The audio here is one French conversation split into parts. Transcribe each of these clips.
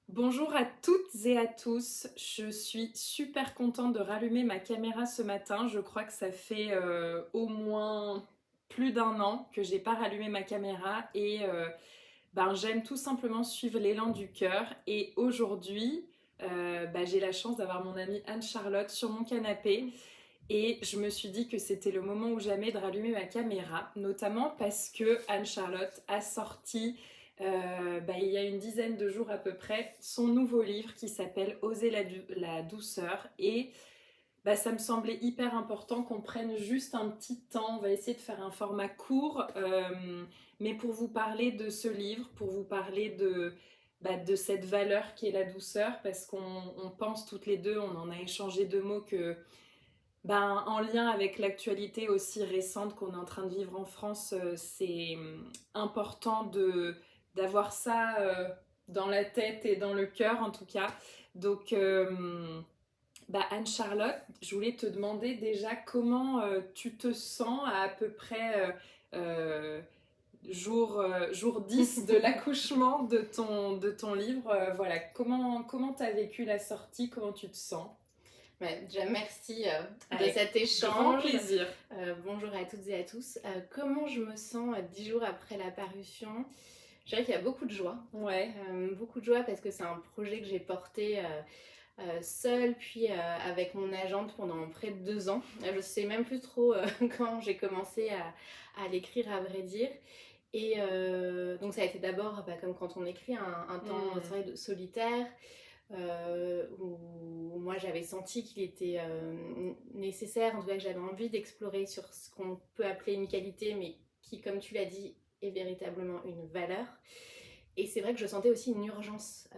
Bonjour à toutes et à tous, je suis super contente de rallumer ma caméra ce matin. Je crois que ça fait au moins plus d'un an que j'ai pas rallumé ma caméra et j'aime tout simplement suivre l'élan du cœur. Et aujourd'hui, j'ai la chance d'avoir mon amie Anne-Charlotte sur mon canapé et je me suis dit que c'était le moment ou jamais de rallumer ma caméra, notamment parce que Anne-Charlotte a sorti il y a une dizaine de jours à peu près son nouveau livre qui s'appelle Oser la douceur. Et ça me semblait hyper important qu'on prenne juste un petit temps. On va essayer de faire un format court, mais pour vous parler de ce livre, pour vous parler de cette valeur qui est la douceur, parce qu'on pense toutes les deux, on en a échangé deux mots que en lien avec l'actualité aussi récente qu'on est en train de vivre en France, c'est important d'avoir ça dans la tête et dans le cœur en tout cas. Donc, Anne-Charlotte, je voulais te demander déjà comment tu te sens à peu près jour 10 de l'accouchement de ton livre. Voilà, comment tu as vécu la sortie, comment tu te sens? Ouais, déjà, merci de Avec cet grand échange. plaisir. Bonjour à toutes et à tous. Comment je me sens 10 jours après la parution? Je dirais qu'il y a beaucoup de joie. Ouais. Beaucoup de joie parce que c'est un projet que j'ai porté seule, puis avec mon agente pendant près de 2 ans. Je sais même plus trop quand j'ai commencé à l'écrire, à vrai dire. Et donc ça a été d'abord, comme quand on écrit, un temps c'est vrai, solitaire, où moi j'avais senti qu'il était nécessaire, en tout cas que j'avais envie d'explorer sur ce qu'on peut appeler une qualité, mais qui, comme tu l'as dit, est véritablement une valeur. Et c'est vrai que je sentais aussi une urgence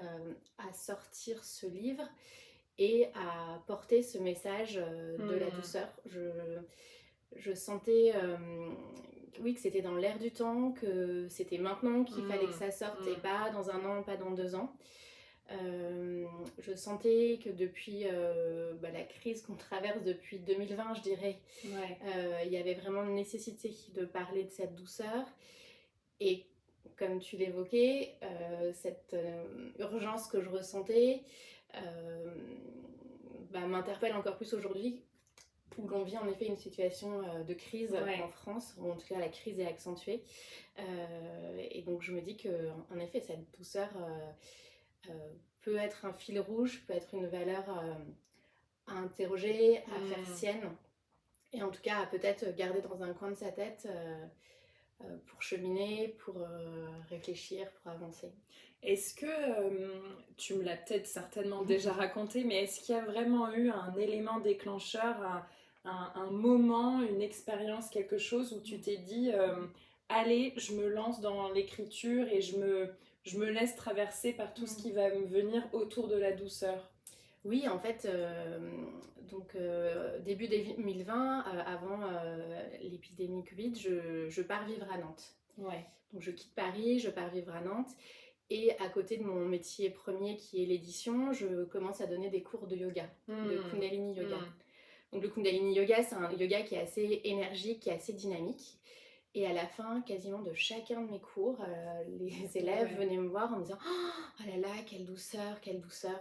à sortir ce livre et à porter ce message de la douceur. Je sentais oui, que c'était dans l'air du temps, que c'était maintenant qu'il fallait que ça sorte et pas dans un an, pas dans 2 ans. Je sentais que depuis la crise qu'on traverse depuis 2020, je dirais, Ouais. il y avait vraiment une nécessité de parler de cette douceur. Et comme tu l'évoquais, cette urgence que je ressentais m'interpelle encore plus aujourd'hui, où l'on vit en effet une situation de crise en France, ou en tout cas la crise est accentuée. Et donc je me dis que, en effet, cette douceur peut être un fil rouge, peut être une valeur à interroger, à faire sienne, et en tout cas à peut-être garder dans un coin de sa tête pour cheminer, pour réfléchir, pour avancer. Est-ce que, tu me l'as peut-être certainement déjà raconté, mais est-ce qu'il y a vraiment eu un élément déclencheur, un moment, une expérience, quelque chose où tu t'es dit allez, je me lance dans l'écriture et je me laisse traverser par tout ce qui va me venir autour de la douceur? Oui, en fait, début 2020, avant l'épidémie Covid, je pars vivre à Nantes. Ouais. Donc je quitte Paris, je pars vivre à Nantes. Et à côté de mon métier premier qui est l'édition, je commence à donner des cours de yoga, de Kundalini Yoga. Donc le Kundalini Yoga, c'est un yoga qui est assez énergique, qui est assez dynamique. Et à la fin, quasiment de chacun de mes cours, les élèves venaient me voir en me disant « Oh là là, quelle douceur, quelle douceur !»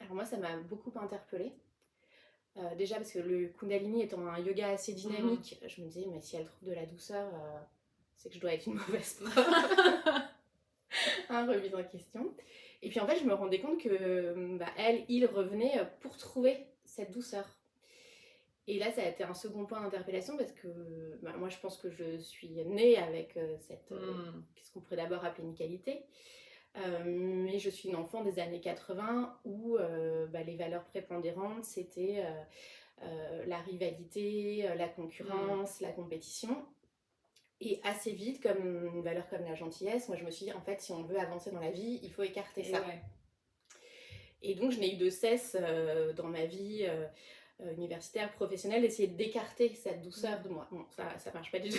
Alors moi, ça m'a beaucoup interpellée. Déjà parce que le Kundalini étant un yoga assez dynamique, je me disais « Mais si elle trouve de la douceur, c'est que je dois être une mauvaise prof. » Remise en question. Et puis en fait, je me rendais compte que il revenait pour trouver cette douceur. Et là, ça a été un second point d'interpellation parce que moi, je pense que je suis née avec cette, qu'est-ce qu'on pourrait d'abord appeler une qualité. Mais je suis une enfant des années 80 où les valeurs prépondérantes, c'était la rivalité, la concurrence, la compétition. Et assez vite, comme une valeur comme la gentillesse, moi je me suis dit, en fait, si on veut avancer dans la vie, il faut écarter ça. Ouais. Et donc, je n'ai eu de cesse dans ma vie universitaire, professionnelle, d'essayer d'écarter cette douceur de moi. Bon, ça marche pas du tout.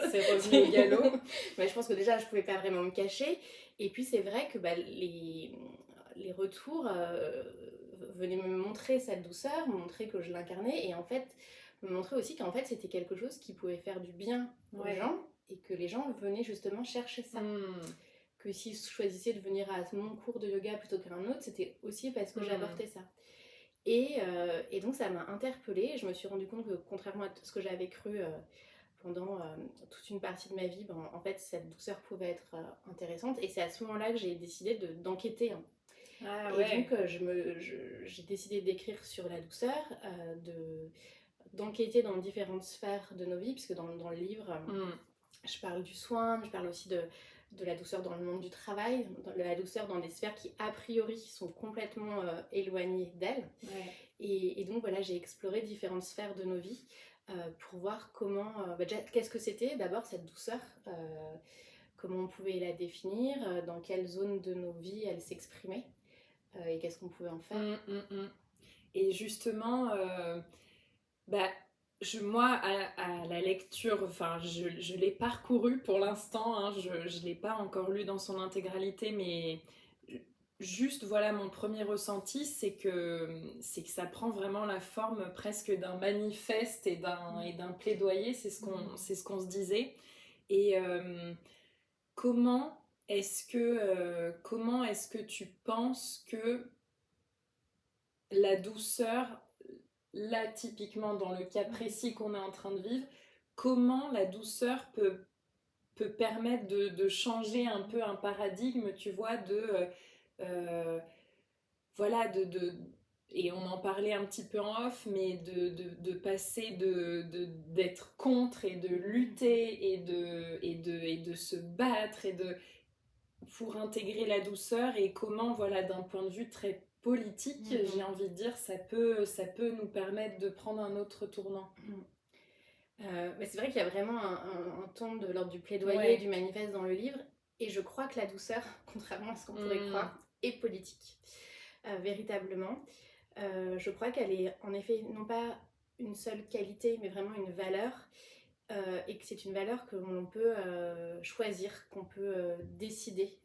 C'est revenu au galop. Mais je pense que déjà, je pouvais pas vraiment me cacher. Et puis, c'est vrai que les retours venaient me montrer cette douceur, me montrer que je l'incarnais, et en fait, me montrer aussi qu'en fait, c'était quelque chose qui pouvait faire du bien aux gens, et que les gens venaient justement chercher ça. que si je choisissais de venir à mon cours de yoga plutôt qu'à un autre, c'était aussi parce que j'apportais ça. Et donc ça m'a interpellée et je me suis rendu compte que contrairement à ce que j'avais cru pendant toute une partie de ma vie, ben, en fait cette douceur pouvait être intéressante et c'est à ce moment-là que j'ai décidé d'enquêter. Hein. Ah Et ouais. donc j'ai décidé d'écrire sur la douceur, d'enquêter dans différentes sphères de nos vies, puisque dans le livre, je parle du soin, je parle aussi de la douceur dans le monde du travail, de la douceur dans des sphères qui a priori sont complètement éloignées d'elle. Ouais. Et donc voilà, j'ai exploré différentes sphères de nos vies pour voir comment, déjà, qu'est-ce que c'était d'abord cette douceur, comment on pouvait la définir, dans quelle zone de nos vies elle s'exprimait et qu'est-ce qu'on pouvait en faire. Et justement, bah, moi, à la lecture, enfin, je l'ai parcouru pour l'instant, hein, je ne l'ai pas encore lu dans son intégralité, mais juste, voilà, mon premier ressenti, c'est que ça prend vraiment la forme presque d'un manifeste et d'un plaidoyer, c'est ce qu'on se disait. Et comment comment est-ce que tu penses que la douceur, là typiquement dans le cas précis qu'on est en train de vivre, comment la douceur peut permettre de changer un peu un paradigme, tu vois, voilà, et on en parlait un petit peu en off, mais de passer d'être contre et de lutter et de se battre pour intégrer la douceur, et comment, voilà, d'un point de vue très politique, j'ai envie de dire, ça peut nous permettre de prendre un autre tournant. Mais c'est vrai qu'il y a vraiment un ton de l'ordre du plaidoyer, du manifeste dans le livre, et je crois que la douceur, contrairement à ce qu'on pourrait croire, est politique, véritablement. Je crois qu'elle est en effet non pas une seule qualité, mais vraiment une valeur, et que c'est une valeur que l'on peut choisir, qu'on peut décider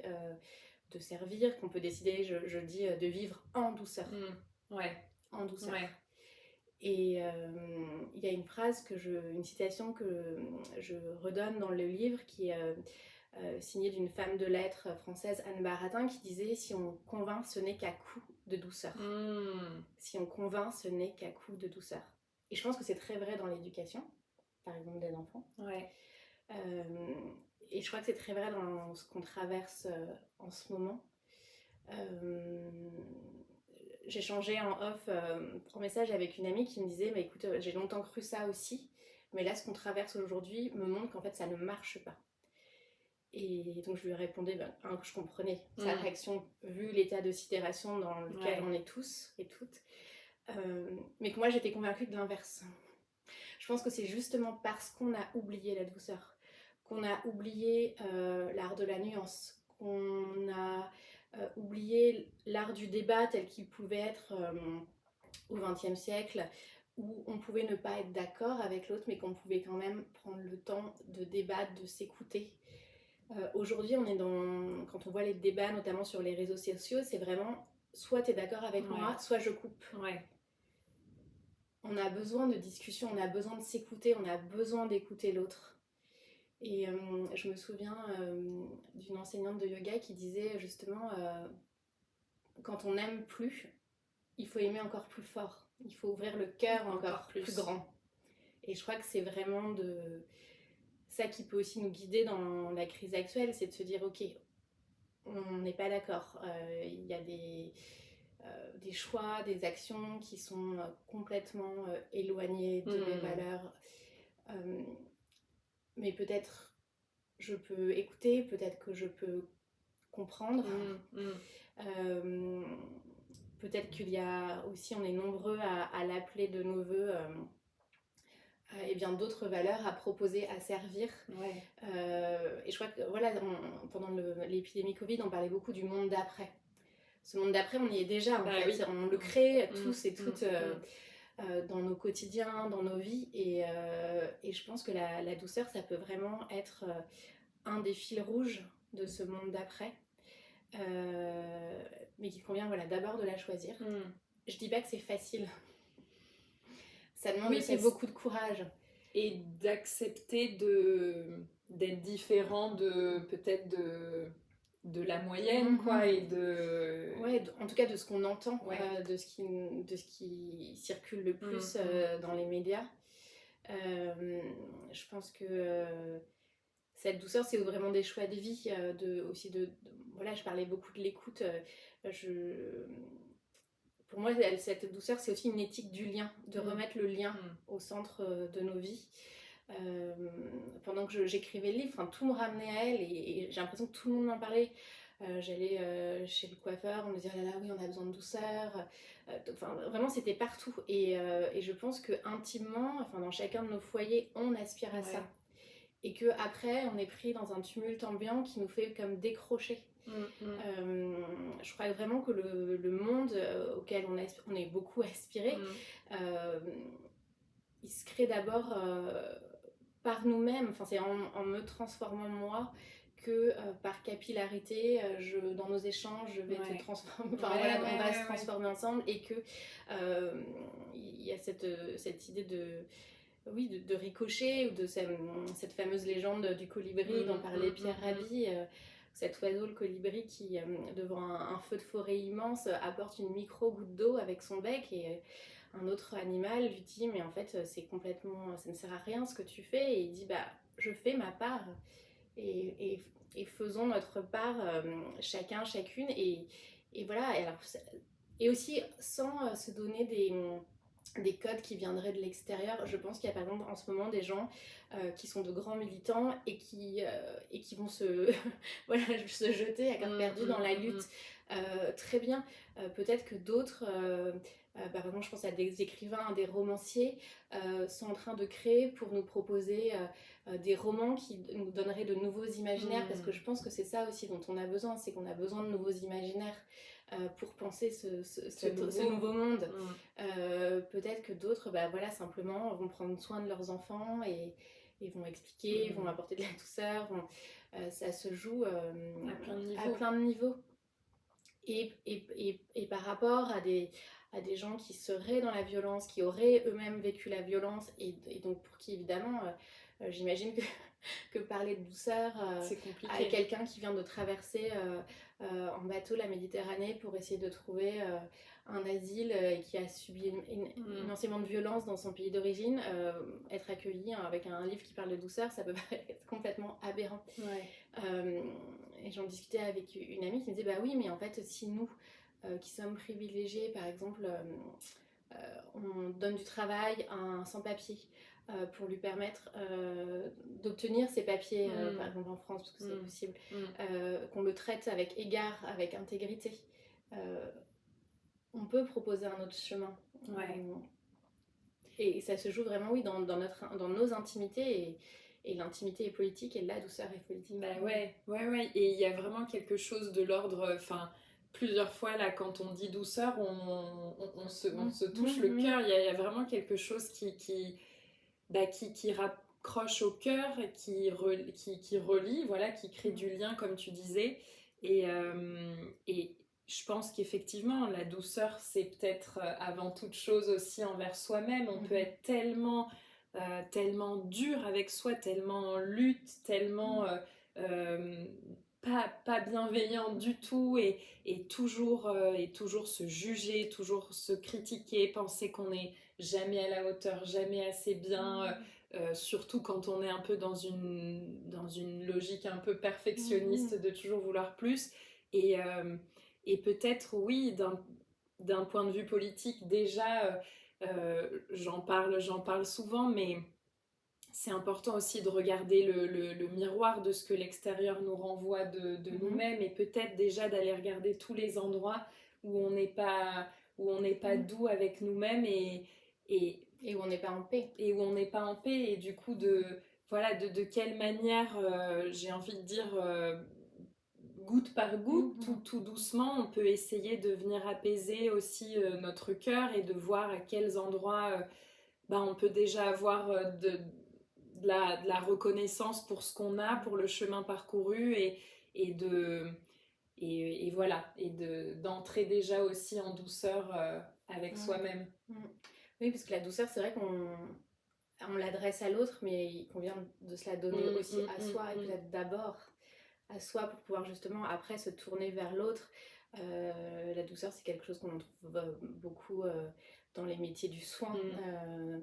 de servir, qu'on peut décider, je dis, de vivre en douceur. Ouais. En douceur. Ouais. Et il y a une citation que je redonne dans le livre qui est signée d'une femme de lettres française, Anne Baratin, qui disait « Si on convainc, ce n'est qu'à coup de douceur. » Si on convainc, ce n'est qu'à coup de douceur. Et je pense que c'est très vrai dans l'éducation, par exemple des enfants. Ouais. Et je crois que c'est très vrai dans ce qu'on traverse en ce moment. J'échangeais en off en message avec une amie qui me disait « Écoute, j'ai longtemps cru ça aussi, mais là, ce qu'on traverse aujourd'hui me montre qu'en fait, ça ne marche pas. » Et donc, je lui répondais que je comprenais sa réaction, vu l'état de sidération dans lequel on est tous et toutes, mais que moi, j'étais convaincue de l'inverse. Je pense que c'est justement parce qu'on a oublié la douceur, qu'on a oublié l'art de la nuance, qu'on a oublié l'art du débat tel qu'il pouvait être au XXe siècle, où on pouvait ne pas être d'accord avec l'autre, mais qu'on pouvait quand même prendre le temps de débattre, de s'écouter. Aujourd'hui, quand on voit les débats, notamment sur les réseaux sociaux, c'est vraiment soit tu es d'accord avec moi, soit je coupe. Ouais. On a besoin de discussion, on a besoin de s'écouter, on a besoin d'écouter l'autre. Et je me souviens d'une enseignante de yoga qui disait justement quand on n'aime plus, il faut aimer encore plus fort. Il faut ouvrir le cœur encore plus grand. Et je crois que c'est vraiment ça qui peut aussi nous guider dans la crise actuelle, c'est de se dire ok, on n'est pas d'accord. Il y a des choix, des actions qui sont complètement éloignées de mes valeurs. Mais peut-être je peux écouter, peut-être que je peux comprendre. Peut-être qu'il y a aussi, on est nombreux à l'appeler de nos voeux, et bien d'autres valeurs à proposer, à servir. Ouais. Et je crois que voilà, pendant l'épidémie Covid, on parlait beaucoup du monde d'après. Ce monde d'après, on y est déjà, en fait. Oui. On le crée tous et toutes dans nos quotidiens, dans nos vies. Et je pense que la douceur, ça peut vraiment être un des fils rouges de ce monde d'après. Mais qu'il convient d'abord de la choisir. Je dis pas que c'est facile. Ça demande aussi beaucoup de courage. Et d'accepter d'être différent peut-être de la moyenne, quoi, et de... Ouais, en tout cas de ce qu'on entend, Ouais. de ce qui circule le plus Mm. dans les médias. Je pense que cette douceur, c'est vraiment des choix de vie, aussi voilà, je parlais beaucoup de l'écoute. Je, pour moi, cette douceur, c'est aussi une éthique du lien, de remettre le lien au centre de nos vies. Euh, Pendant que j'écrivais le livre, enfin, tout me ramenait à elle et j'ai l'impression que tout le monde m'en parlait. J'allais chez le coiffeur, on me disait oh là là, oui, on a besoin de douceur. Enfin, vraiment, c'était partout. Et je pense que intimement, enfin, dans chacun de nos foyers, on aspire à ça. Et que après, on est pris dans un tumulte ambiant qui nous fait comme décrocher. Je crois vraiment que le monde auquel on est beaucoup aspiré, il se crée d'abord par nous-mêmes. Enfin, c'est en me transformant moi que par capillarité, dans nos échanges, je vais te transformer. Enfin, voilà, on va se transformer ensemble et que il y a cette idée de oui, de ricochet ou de cette fameuse légende du colibri dont parlait Pierre Rabhi, cet oiseau, le colibri, qui, devant un feu de forêt immense, apporte une micro-goutte d'eau avec son bec et un autre animal lui dit mais en fait c'est complètement, ça ne sert à rien ce que tu fais et il dit bah je fais ma part et faisons notre part chacun, chacune et voilà et aussi sans se donner des codes qui viendraient de l'extérieur. Je pense qu'il y a par exemple en ce moment des gens qui sont de grands militants et qui vont voilà, se jeter à cœur perdu dans la lutte. Très bien. Peut-être que d'autres, par exemple je pense à des écrivains, à des romanciers, sont en train de créer pour nous proposer des romans qui nous donneraient de nouveaux imaginaires, parce que je pense que c'est ça aussi dont on a besoin, c'est qu'on a besoin de nouveaux imaginaires pour penser ce nouveau monde. Peut-être que d'autres, bah, voilà, simplement vont prendre soin de leurs enfants et vont expliquer, vont apporter de la douceur. Ça se joue à plein de niveaux. Et par rapport à des gens qui seraient dans la violence, qui auraient eux-mêmes vécu la violence, et donc pour qui évidemment, j'imagine que parler de douceur à quelqu'un qui vient de traverser en bateau la Méditerranée pour essayer de trouver un asile et qui a subi immensément de violence dans son pays d'origine, être accueilli avec un livre qui parle de douceur, ça peut paraître complètement aberrant. Et j'en discutais avec une amie qui me disait bah oui, mais en fait si nous qui sommes privilégiés, par exemple on donne du travail à un sans-papier pour lui permettre d'obtenir ses papiers, par exemple en France, parce que c'est possible, qu'on le traite avec égard, avec intégrité. On peut proposer un autre chemin. Et ça se joue vraiment, oui, dans nos intimités, et l'intimité est politique et la douceur est politique. Bah ouais. Et il y a vraiment quelque chose de l'ordre, enfin, plusieurs fois là, quand on dit douceur, on se touche le cœur. Il y a vraiment quelque chose qui raccroche au cœur, qui relie, voilà, qui crée du lien, comme tu disais. Et je pense qu'effectivement, la douceur, c'est peut-être avant toute chose aussi envers soi-même. On peut être tellement dur avec soi, tellement en lutte, tellement pas bienveillant du tout, et toujours se juger, toujours se critiquer, penser qu'on n'est jamais à la hauteur, jamais assez bien, surtout quand on est un peu dans une logique un peu perfectionniste de toujours vouloir plus. Et peut-être, oui, d'un point de vue politique, déjà, j'en parle souvent, mais c'est important aussi de regarder le miroir de ce que l'extérieur nous renvoie de nous-mêmes, et peut-être déjà d'aller regarder tous les endroits où on n'est pas doux avec nous-mêmes, et où on n'est pas en paix. Et du coup, voilà, de quelle manière, j'ai envie de dire, goutte par goutte, tout doucement, on peut essayer de venir apaiser aussi notre cœur, et de voir à quels endroits on peut déjà avoir de la reconnaissance pour ce qu'on a, pour le chemin parcouru, et voilà, et d'entrer déjà aussi en douceur avec soi-même. Oui, parce que la douceur, c'est vrai qu'on l'adresse à l'autre, mais il convient de se la donner aussi à soi, et peut-être d'abord à soi pour pouvoir justement après se tourner vers l'autre. La douceur, c'est quelque chose qu'on en trouve beaucoup dans les métiers du soin. Mm.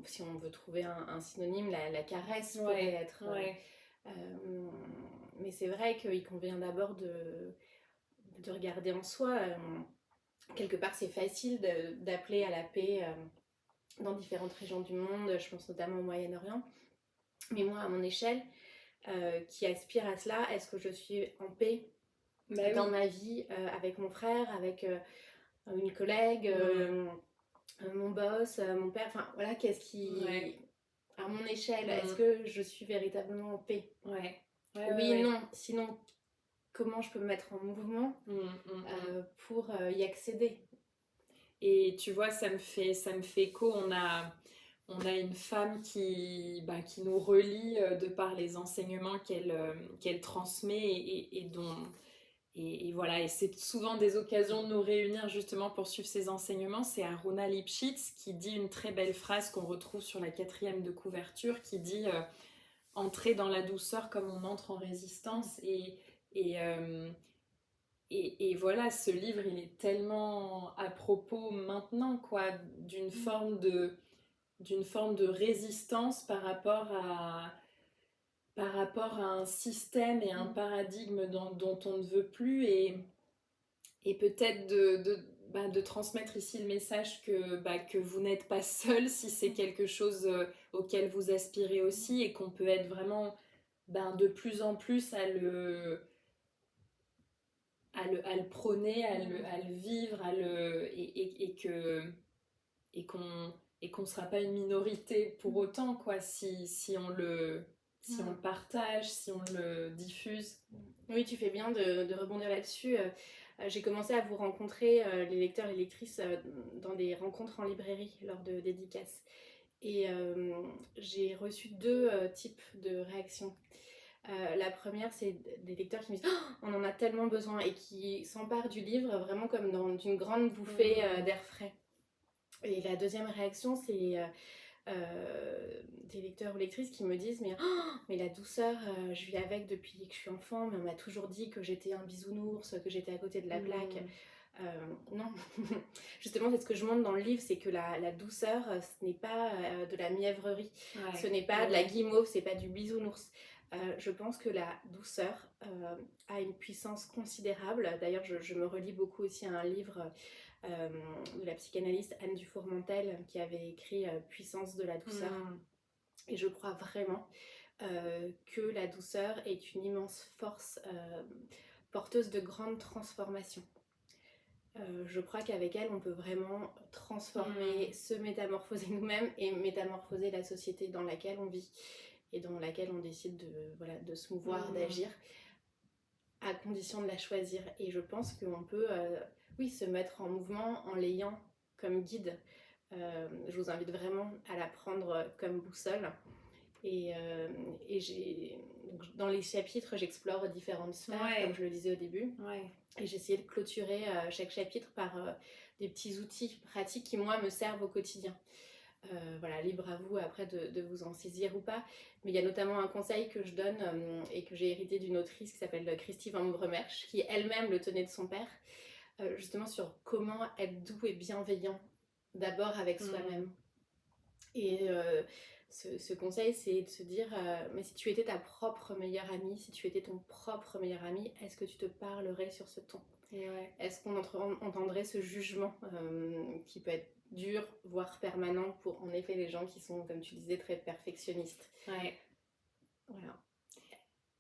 Si on veut trouver un synonyme, la caresse pourrait Ouais, être... ouais. mais c'est vrai qu'il convient d'abord de regarder en soi. Quelque part, c'est facile d'appeler à la paix dans différentes régions du monde, je pense notamment au Moyen-Orient. Mais moi, à mon échelle, qui aspire à cela, est-ce que je suis en paix Bah dans oui. ma vie avec mon frère, avec une collègue, mon boss, mon père, enfin voilà, qu'est-ce Ouais. qui... À mon échelle, est-ce Mm. que je suis véritablement en paix? Ouais. Ouais, ouais, Oui, ouais. non. Sinon, comment je peux me mettre en mouvement Mm, mm, mm. pour y accéder? Et tu vois, ça me fait écho. On a une femme qui nous relie de par les enseignements qu'elle transmet et voilà. Et c'est souvent des occasions de nous réunir justement pour suivre ces enseignements. C'est Aruna Lipschitz qui dit une très belle phrase qu'on retrouve sur la 4e de couverture qui dit entrer dans la douceur comme on entre en résistance. Et, euh, et voilà, ce livre, il est tellement à propos maintenant, quoi, d'une forme de résistance par rapport à un système et un paradigme dont on ne veut plus, et peut-être de transmettre ici le message que vous n'êtes pas seul si c'est quelque chose auquel vous aspirez aussi, et qu'on peut être vraiment de plus en plus à le prôner, à le vivre, et qu'on ne sera pas une minorité pour autant, quoi, si on le partage, si on le diffuse. Oui, tu fais bien de rebondir là-dessus. J'ai commencé à vous rencontrer, les lecteurs et lectrices, dans des rencontres en librairie lors de dédicaces. Et j'ai reçu deux types de réactions. La première, c'est des lecteurs qui me disent oh, on en a tellement besoin et qui s'emparent du livre vraiment comme dans une grande bouffée d'air frais. Et la deuxième réaction, c'est des lecteurs ou lectrices qui me disent mais la douceur, je vis avec depuis que je suis enfant, mais on m'a toujours dit que j'étais un bisounours, que j'étais à côté de la plaque. Non, justement, c'est ce que je montre dans le livre, c'est que la douceur, ce n'est pas de la mièvrerie, Ouais. ce n'est pas de la guimauve, c'est pas du bisounours. Je pense que la douceur a une puissance considérable. D'ailleurs, je me relis beaucoup aussi à un livre de la psychanalyste Anne Dufourmentel qui avait écrit Puissance de la douceur. Et je crois vraiment que la douceur est une immense force porteuse de grandes transformations. Je crois qu'avec elle, on peut vraiment transformer, se métamorphoser nous-mêmes et métamorphoser la société dans laquelle on vit et dans laquelle on décide de se mouvoir, d'agir, à condition de la choisir. Et je pense qu'on peut, oui, se mettre en mouvement en l'ayant comme guide. Je vous invite vraiment à la prendre comme boussole. Et donc, dans les chapitres, j'explore différentes sphères, comme je le disais au début. Et j'ai essayé de clôturer chaque chapitre par des petits outils pratiques qui, moi, me servent au quotidien. Voilà, libre à vous après de vous en saisir ou pas. Mais il y a notamment un conseil que je donne et que j'ai hérité d'une autrice qui s'appelle Christy Van Bremerch, qui elle-même le tenait de son père, justement sur comment être doux et bienveillant, d'abord avec soi-même. Et ce conseil, c'est de se dire, mais si tu étais ta propre meilleure amie, si tu étais ton propre meilleur ami, est-ce que tu te parlerais sur ce ton ? Est-ce qu'on entendrait ce jugement qui peut être dur, voire permanent pour en effet les gens qui sont, comme tu disais, très perfectionnistes. Voilà.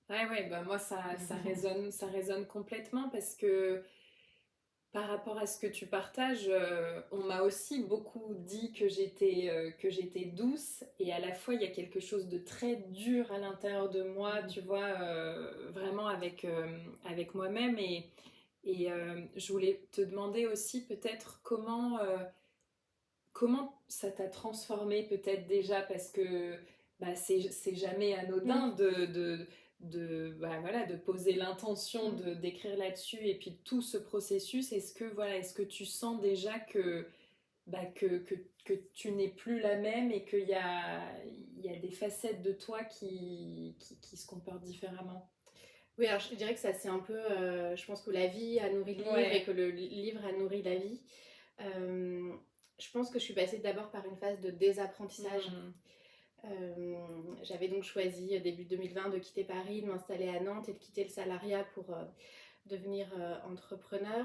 Bah moi ça résonne complètement parce que par rapport à ce que tu partages, on m'a aussi beaucoup dit que j'étais douce, et à la fois il y a quelque chose de très dur à l'intérieur de moi, tu vois, vraiment avec moi-même, et je voulais te demander aussi peut-être comment ça t'a transformé peut-être déjà, parce que c'est jamais anodin de poser l'intention d'écrire là-dessus, et puis tout ce processus. Est-ce que tu sens déjà que que tu n'es plus la même et qu'il y a des facettes de toi qui se comportent différemment. Oui, alors je dirais que ça c'est un peu, je pense que la vie a nourri le livre et que le livre a nourri la vie. Je pense que je suis passée d'abord par une phase de désapprentissage. J'avais donc choisi début 2020 de quitter Paris, de m'installer à Nantes et de quitter le salariat pour devenir entrepreneur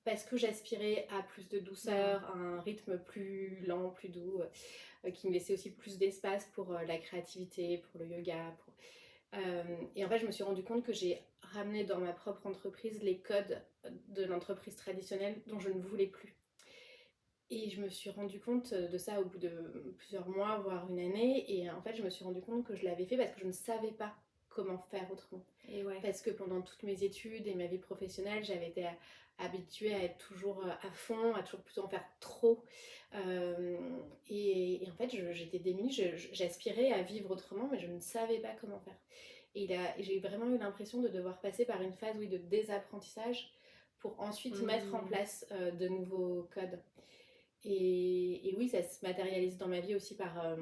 parce que j'aspirais à plus de douceur, à un rythme plus lent, plus doux, qui me laissait aussi plus d'espace pour la créativité, pour le yoga. Et en fait, je me suis rendu compte que j'ai ramené dans ma propre entreprise les codes de l'entreprise traditionnelle dont je ne voulais plus. Et je me suis rendu compte de ça au bout de plusieurs mois, voire une année. Et en fait, je me suis rendu compte que je l'avais fait parce que je ne savais pas comment faire autrement. Et ouais. Parce que pendant toutes mes études et ma vie professionnelle, j'avais été habituée à être toujours à fond, à toujours plutôt en faire trop. Et en fait, j'étais démunie, j'aspirais à vivre autrement, mais je ne savais pas comment faire. Et j'ai vraiment eu l'impression de devoir passer par une phase, oui, de désapprentissage pour ensuite mettre en place de nouveaux codes. Et oui, ça se matérialise dans ma vie aussi par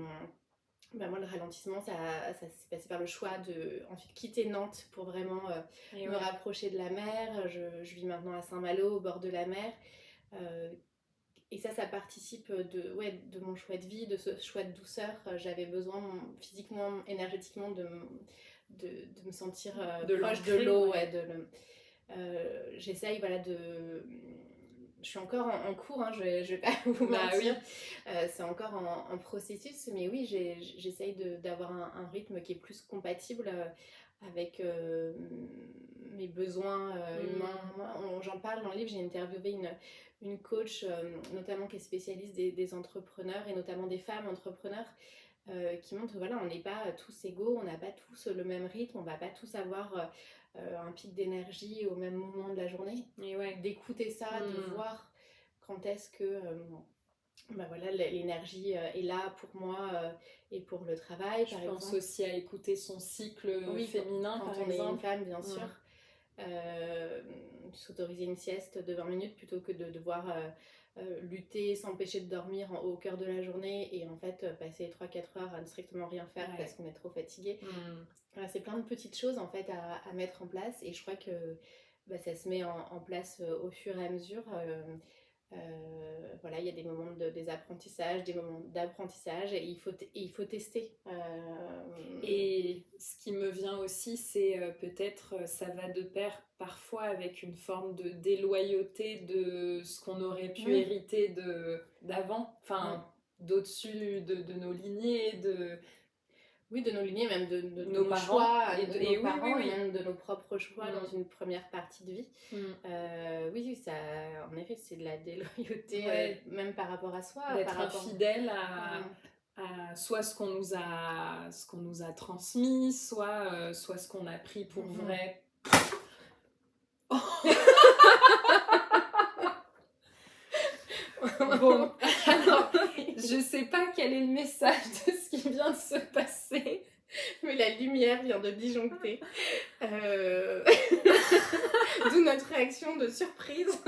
moi, le ralentissement, ça s'est passé par le choix de ensuite quitter Nantes pour vraiment me rapprocher de la mer. Je vis maintenant à Saint-Malo, au bord de la mer. Et ça participe de mon choix de vie, de ce choix de douceur. J'avais besoin physiquement, énergétiquement de me sentir proche de l'eau. Ouais, j'essaye de... Je suis encore en cours, hein, je vais pas vous mentir. Oui. C'est encore en processus, mais oui, j'essaye d'avoir un rythme qui est plus compatible avec mes besoins humains. J'en parle dans le livre, j'ai interviewé une coach, notamment qui est spécialiste des entrepreneurs et notamment des femmes entrepreneurs. Qui montre que voilà, on n'est pas tous égaux, on n'a pas tous le même rythme, on va pas tous avoir un pic d'énergie au même moment de la journée. Et d'écouter ça, de voir quand est-ce que l'énergie est là pour moi et pour le travail. Je pense aussi à écouter son cycle féminin, quand on est une femme, bien sûr. S'autoriser une sieste de 20 minutes plutôt que de devoir lutter, s'empêcher de dormir au cœur de la journée et en fait passer 3-4 heures à ne strictement rien faire parce qu'on est trop fatigué. Voilà, c'est plein de petites choses en fait à mettre en place et je crois que ça se met en place au fur et à mesure. Voilà, il y a des moments de désapprentissage, des moments d'apprentissage et il faut tester. Et ce qui me vient aussi, c'est peut-être ça va de pair parfois avec une forme de déloyauté de ce qu'on aurait pu hériter d'avant, enfin d'au-dessus de nos lignées, oui, de nos lignées, même de nos parents, choix, et nos parents, et même de nos propres choix dans une première partie de vie. Oui, ça, en effet, c'est de la déloyauté, même par rapport à soi. D'être infidèle à soit ce qu'on nous a transmis, soit ce qu'on a pris pour vrai. Bon, alors, je sais pas quel est le message de ce qui vient de se passer. Mais la lumière vient de disjoncter. D'où notre réaction de surprise.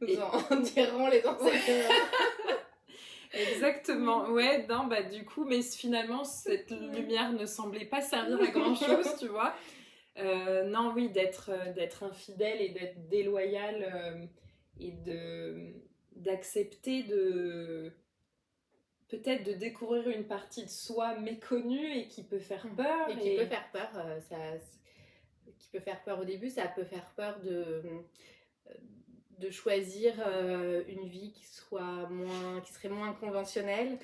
Nous en dirons les enseignants. Exactement, ouais, non, du coup, mais finalement, cette lumière ne semblait pas servir à grand chose, tu vois. Non, oui, d'être infidèle et d'être déloyale et d'accepter peut-être de découvrir une partie de soi méconnue et qui peut faire peur. Et qui peut faire peur, qui peut faire peur au début, ça peut faire peur de choisir une vie qui serait moins conventionnelle.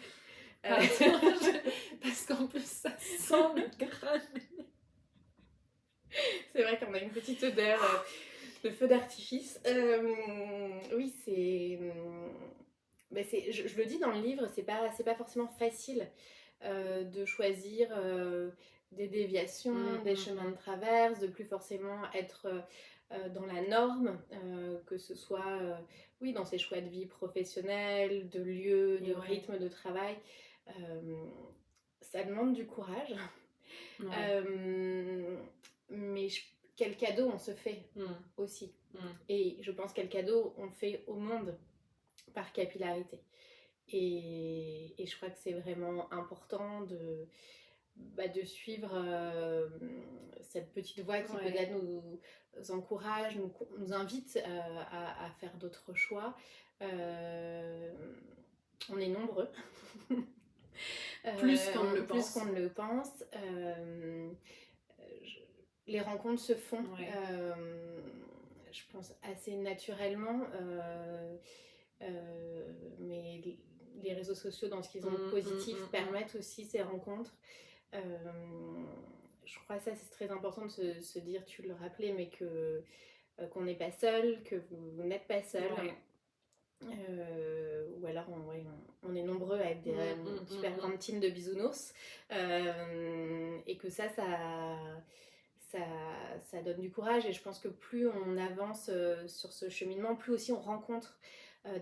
Parce qu'en plus, ça sent le grain. C'est vrai qu'on a une petite odeur de feu d'artifice. Oui, je le dis dans le livre, c'est pas forcément facile de choisir des déviations, des chemins de traverse, de plus forcément être dans la norme, que ce soit dans ses choix de vie professionnels, de lieu, de rythme de travail. Ça demande du courage. Mais quel cadeau on se fait aussi. Et je pense quel cadeau on fait au monde par capillarité. Et je crois que c'est vraiment important de suivre cette petite voie qui peut-être nous encourage, nous invite à faire d'autres choix. On est nombreux. Plus qu'on ne le pense. Les rencontres se font, je pense, assez naturellement. Mais les réseaux sociaux, dans ce qu'ils ont de positif, permettent aussi ces rencontres. Je crois que ça, c'est très important de se dire, tu le rappelais, mais qu'on n'est pas seul, que vous n'êtes pas seul. Ou alors on est nombreux avec des super grandes teams de bisounours, et que ça donne du courage. Et je pense que plus on avance sur ce cheminement, plus aussi on rencontre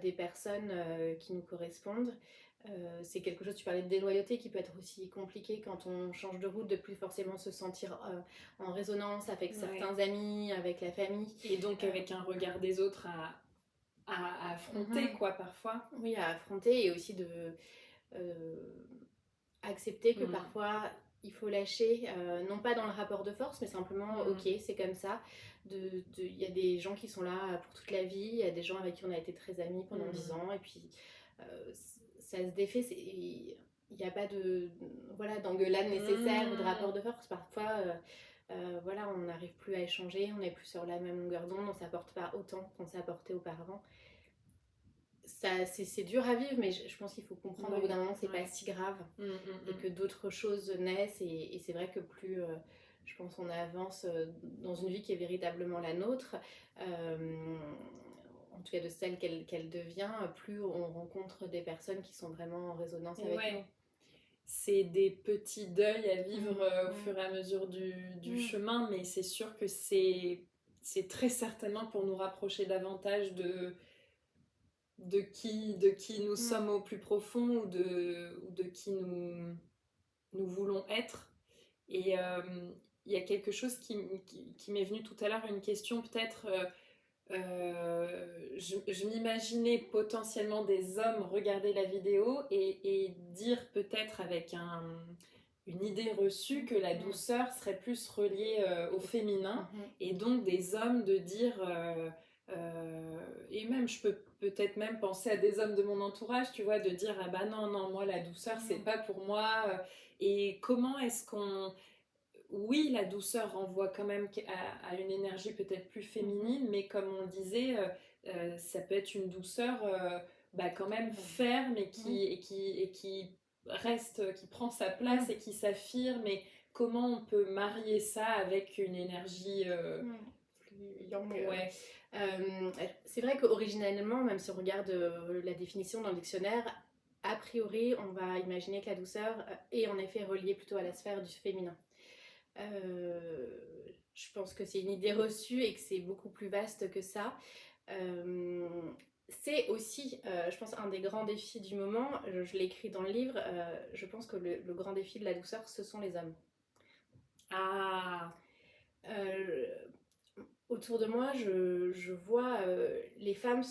des personnes qui nous correspondent. C'est quelque chose, tu parlais de déloyauté, qui peut être aussi compliqué quand on change de route, de plus forcément se sentir en résonance avec certains amis, avec la famille. Et donc avec un regard des autres à affronter, quoi, parfois. Oui, à affronter, et aussi de accepter que parfois il faut lâcher, non pas dans le rapport de force, mais simplement, ok, c'est comme ça. Il y a des gens qui sont là pour toute la vie, il y a des gens avec qui on a été très amis pendant 10 ans, et puis ça se défait, il n'y a pas d'engueulade nécessaire ou de rapport de force. Parfois, on n'arrive plus à échanger, on n'est plus sur la même longueur d'onde, on ne s'apporte pas autant qu'on s'apportait auparavant. C'est dur à vivre, mais je pense qu'il faut comprendre au bout d'un moment que c'est pas si grave, et que d'autres choses naissent, et c'est vrai que plus je pense on avance dans une vie qui est véritablement la nôtre, en tout cas de celle qu'elle devient, plus on rencontre des personnes qui sont vraiment en résonance avec nous. C'est des petits deuils à vivre au fur et à mesure du chemin, mais c'est sûr que c'est très certainement pour nous rapprocher davantage de qui nous sommes au plus profond, ou de qui nous voulons être. Et il y a quelque chose qui m'est venu tout à l'heure, une question peut-être. Je m'imaginais potentiellement des hommes regarder la vidéo et dire peut-être avec une idée reçue que la douceur serait plus reliée au féminin, et donc des hommes de dire et même je peux peut-être même penser à des hommes de mon entourage, tu vois, de dire ah bah non, moi la douceur c'est pas pour moi. Et comment est-ce qu'on... Oui, la douceur renvoie quand même à une énergie peut-être plus féminine, mais comme on le disait, ça peut être une douceur quand même ferme, et qui reste, qui prend sa place et qui s'affirme. Et comment on peut marier ça avec une énergie plus yang? C'est vrai qu'originellement, même si on regarde la définition dans le dictionnaire, a priori, on va imaginer que la douceur est en effet reliée plutôt à la sphère du féminin. Je pense que c'est une idée reçue et que c'est beaucoup plus vaste que ça. C'est aussi, je pense, un des grands défis du moment. Je l'écris dans le livre. Je pense que le grand défi de la douceur, ce sont les hommes. Autour de moi, je vois les femmes.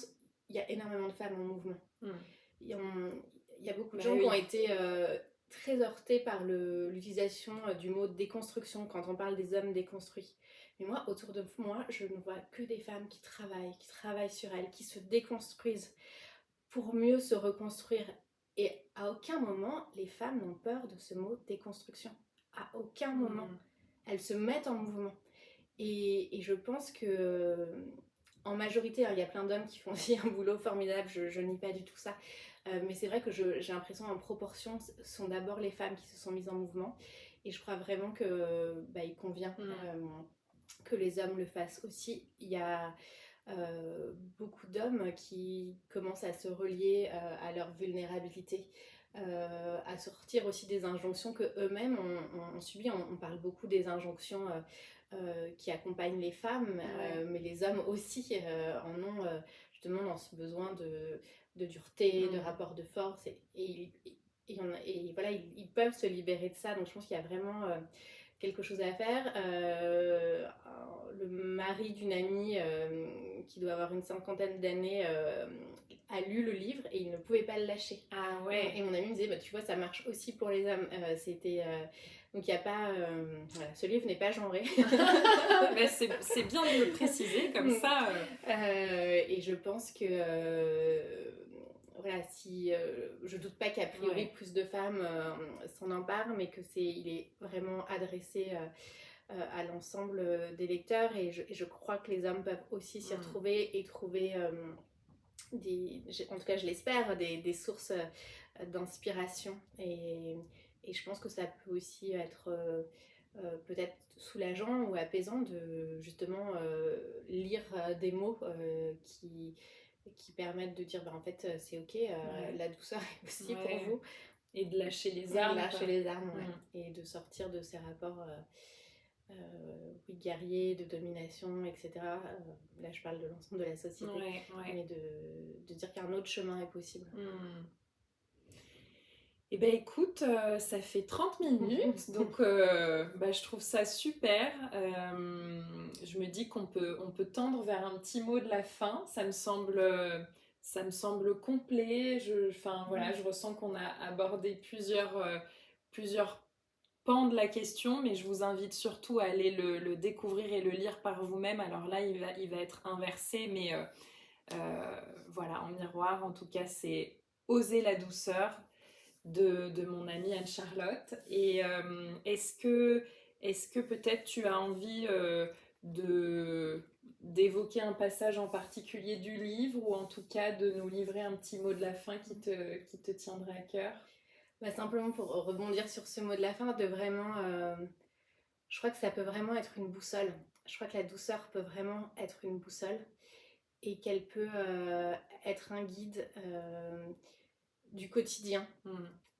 Il y a énormément de femmes en mouvement. Il y a beaucoup de gens qui ont été très heurtés par l'utilisation du mot déconstruction quand on parle des hommes déconstruits. Mais moi, autour de moi, je ne vois que des femmes qui travaillent sur elles, qui se déconstruisent pour mieux se reconstruire. Et à aucun moment, les femmes n'ont peur de ce mot déconstruction. À aucun moment. Elles se mettent en mouvement. Et je pense que, en majorité, il y a plein d'hommes qui font aussi un boulot formidable, je nie pas du tout ça. Mais c'est vrai que j'ai l'impression, en proportion, ce sont d'abord les femmes qui se sont mises en mouvement. Et je crois vraiment qu'il convient que les hommes le fassent aussi. Il y a beaucoup d'hommes qui commencent à se relier à leur vulnérabilité, à sortir aussi des injonctions qu'eux-mêmes ont subies. On parle beaucoup des injonctions qui accompagnent les femmes, mais les hommes aussi en ont justement dans ce besoin de dureté, de rapport de force, et voilà, ils peuvent se libérer de ça. Donc je pense qu'il y a vraiment quelque chose à faire. mari d'une amie qui doit avoir une cinquantaine d'années a lu le livre et il ne pouvait pas le lâcher. Ah ouais. Et mon ami me disait, bah, tu vois, ça marche aussi pour les hommes. Donc il n'y a pas... voilà, ce livre n'est pas genré. Bah, c'est bien de le préciser, comme ça. Et je pense que... voilà, si je doute pas qu'a priori plus de femmes s'en emparent, mais que il est vraiment adressé à l'ensemble des lecteurs, et je crois que les hommes peuvent aussi s'y retrouver et trouver en tout cas je l'espère, des sources d'inspiration, et je pense que ça peut aussi être peut-être soulageant ou apaisant de justement lire des mots qui permettent de dire, bah, en fait c'est ok, la douceur est aussi pour vous. Et de lâcher les armes. Lâcher les armes, et de sortir de ces rapports oui, guerriers, de domination, etc. Là je parle de l'ensemble de la société, mais de dire qu'un autre chemin est possible. Eh ben écoute, ça fait 30 minutes, donc je trouve ça super. Je me dis qu'on peut tendre vers un petit mot de la fin. Ça me semble complet. Je ressens qu'on a abordé plusieurs pans de la question, mais je vous invite surtout à aller le découvrir et le lire par vous-même. Alors là, il va être inversé, mais voilà, en miroir, en tout cas, c'est Oser la douceur de mon amie Anne-Charlotte. Et est-ce que peut-être tu as envie d'évoquer un passage en particulier du livre, ou en tout cas de nous livrer un petit mot de la fin qui te tiendrait à cœur? Bah, simplement pour rebondir sur ce mot de la fin, de vraiment... je crois que ça peut vraiment être une boussole. Je crois que la douceur peut vraiment être une boussole, et qu'elle peut être un guide du quotidien.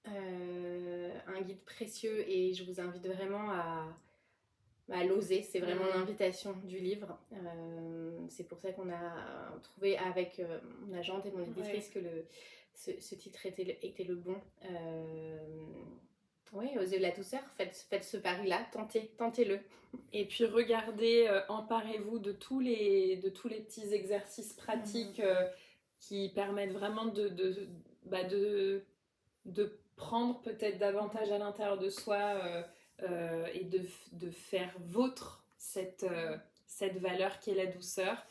Un guide précieux, et je vous invite vraiment à l'oser. C'est vraiment l'invitation du livre. C'est pour ça qu'on a trouvé avec mon agente et mon éditrice que ce titre était le bon. Oui, Oser la douceur, faites ce pari-là, tentez-le. Et puis regardez, emparez-vous de tous les petits exercices pratiques qui permettent vraiment de prendre peut-être davantage à l'intérieur de soi et de faire vôtre cette valeur qui est la douceur.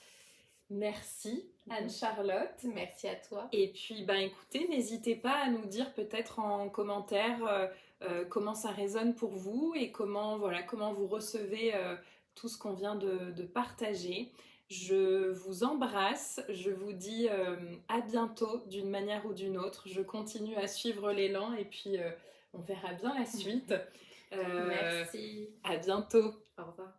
Merci Anne-Charlotte. Merci à toi. Et puis écoutez, n'hésitez pas à nous dire peut-être en commentaire comment ça résonne pour vous, et comment vous recevez tout ce qu'on vient de partager. Je vous embrasse, je vous dis à bientôt d'une manière ou d'une autre. Je continue à suivre l'élan, et puis on verra bien la suite. Merci. À bientôt. Au revoir.